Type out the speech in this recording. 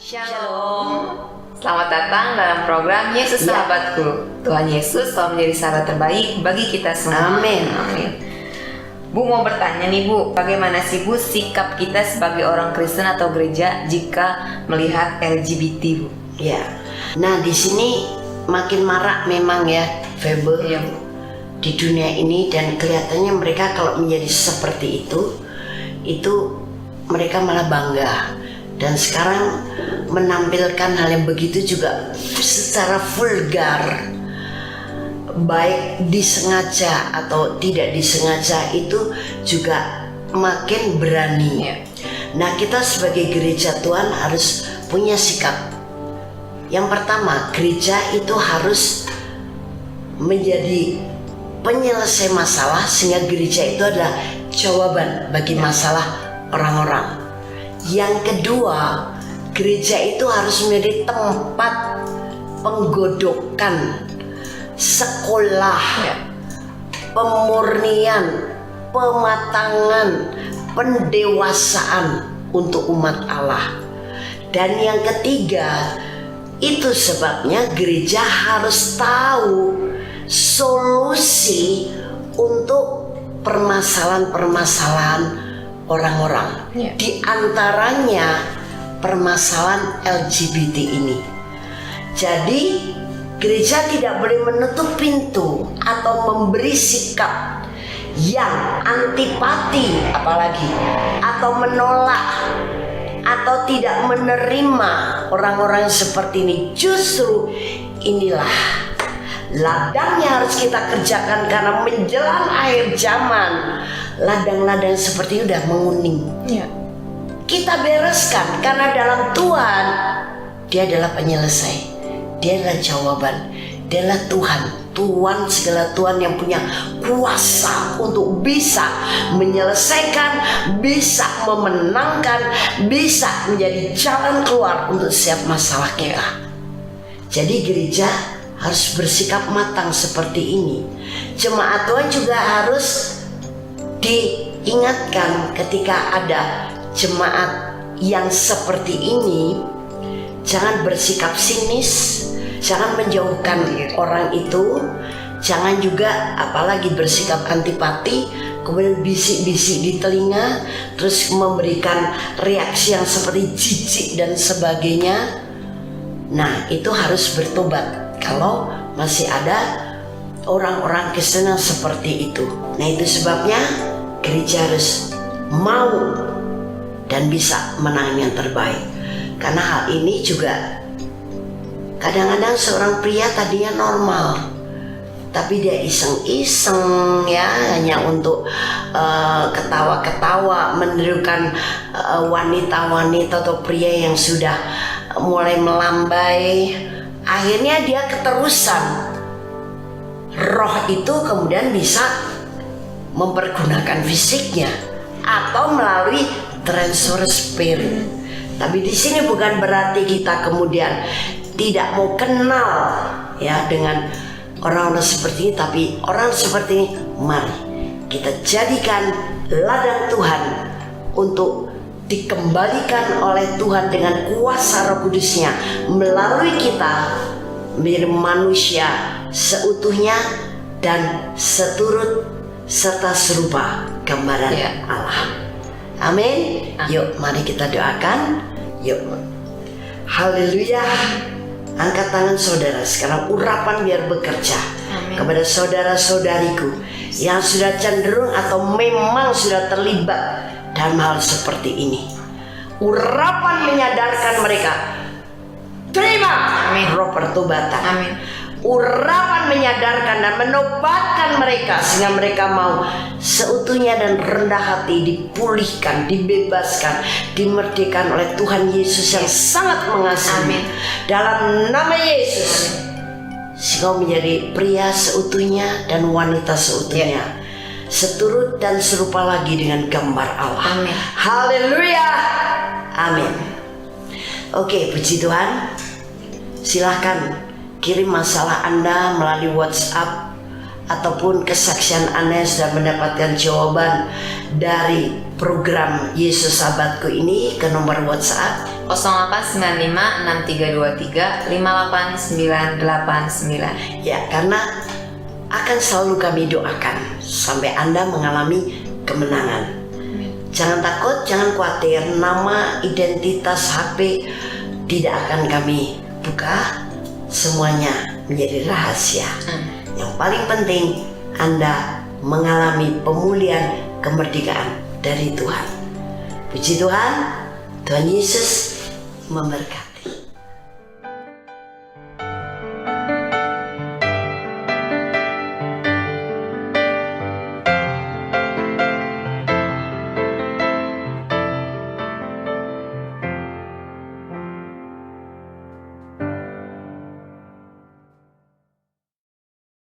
Shalom. Selamat datang dalam program Yesus Sahabatku. Tuhan Yesus selalu menjadi sahabat terbaik bagi kita semua. Amin. Amin. Bu mau bertanya nih Bu, bagaimana sih Bu sikap kita sebagai orang Kristen atau gereja jika melihat LGBT Bu? Ya. Nah di sini makin marak memang ya, Febe, Iya Bu. di dunia ini, dan kelihatannya mereka kalau menjadi seperti itu mereka malah bangga. Dan sekarang menampilkan hal yang begitu juga secara vulgar, baik disengaja atau tidak disengaja, itu juga makin berani. Ya. Nah kita sebagai gereja Tuhan harus punya sikap. Yang pertama, gereja itu harus menjadi penyelesai masalah, sehingga gereja itu adalah jawaban bagi masalah orang-orang. Yang kedua, gereja itu harus menjadi tempat penggodokan, sekolah, pemurnian, pematangan, pendewasaan untuk umat Allah. Dan yang ketiga, itu sebabnya gereja harus tahu solusi untuk permasalahan-permasalahan orang-orang. Ya. Di antaranya permasalahan LGBT ini. Jadi gereja tidak boleh menutup pintu atau memberi sikap yang antipati apalagi, atau menolak atau tidak menerima orang-orang seperti ini. Justru inilah ladangnya harus kita kerjakan, karena menjelang akhir zaman ladang-ladang seperti ini udah menguning. Ya. Kita bereskan, karena dalam Tuhan Dia adalah penyelesai, Dia adalah jawaban, Dia adalah Tuhan, Tuhan segala Tuhan yang punya kuasa untuk bisa menyelesaikan, bisa memenangkan, bisa menjadi jalan keluar untuk setiap masalah kita. Jadi gereja harus bersikap matang seperti ini. Jemaat Tuhan juga harus diingatkan ketika ada jemaat yang seperti ini, jangan bersikap sinis, jangan menjauhkan orang itu, jangan juga apalagi bersikap antipati, kemudian bisik-bisik di telinga, terus memberikan reaksi yang seperti jijik dan sebagainya. Nah itu harus bertobat kalau masih ada orang-orang Kristen yang seperti itu. Nah itu sebabnya gereja harus mau dan bisa menang yang terbaik. Karena hal ini juga kadang-kadang seorang pria tadinya normal, tapi dia iseng-iseng ya, hanya untuk ketawa-ketawa, menirukan wanita-wanita atau pria yang sudah mulai melambai. Akhirnya dia keterusan. Roh itu kemudian bisa mempergunakan fisiknya atau melalui transfer spirit. Tapi di sini bukan berarti kita kemudian tidak mau kenal ya dengan orang-orang seperti ini, tapi orang seperti ini mari kita jadikan ladang Tuhan untuk dikembalikan oleh Tuhan dengan kuasa Roh Kudus-Nya melalui kita menjadi manusia seutuhnya dan seturut serta serupa gambaran Allah. Amin. Yuk mari kita doakan. Yuk. Haleluya. Angkat tangan saudara, sekarang urapan biar bekerja. Amin. Kepada saudara-saudariku yang sudah cenderung atau memang sudah terlibat dalam hal seperti ini. Urapan menyadarkan mereka, terima roh pertobatan. Amin. Urapan menyadarkan dan menobatkan mereka, sehingga mereka mau seutuhnya dan rendah hati dipulihkan, dibebaskan, dimerdekakan oleh Tuhan Yesus yang sangat mengasihi. Amin. Dalam nama Yesus, sehingga menjadi pria seutuhnya dan wanita seutuhnya, seturut dan serupa lagi dengan gambar Allah. Amin. Haleluya. Amin. Oke, puji Tuhan. Silahkan kirim masalah Anda melalui WhatsApp, ataupun kesaksian Anda yang sudah mendapatkan jawaban dari program Yesus Sahabatku ini ke nomor WhatsApp 08956323 58989. Ya, karena akan selalu kami doakan sampai Anda mengalami kemenangan. Jangan takut, jangan khawatir, nama, identitas, HP tidak akan kami buka, semuanya menjadi rahasia. Yang paling penting Anda mengalami pemulihan kemerdekaan dari Tuhan. Puji Tuhan, Tuhan Yesus memberkati.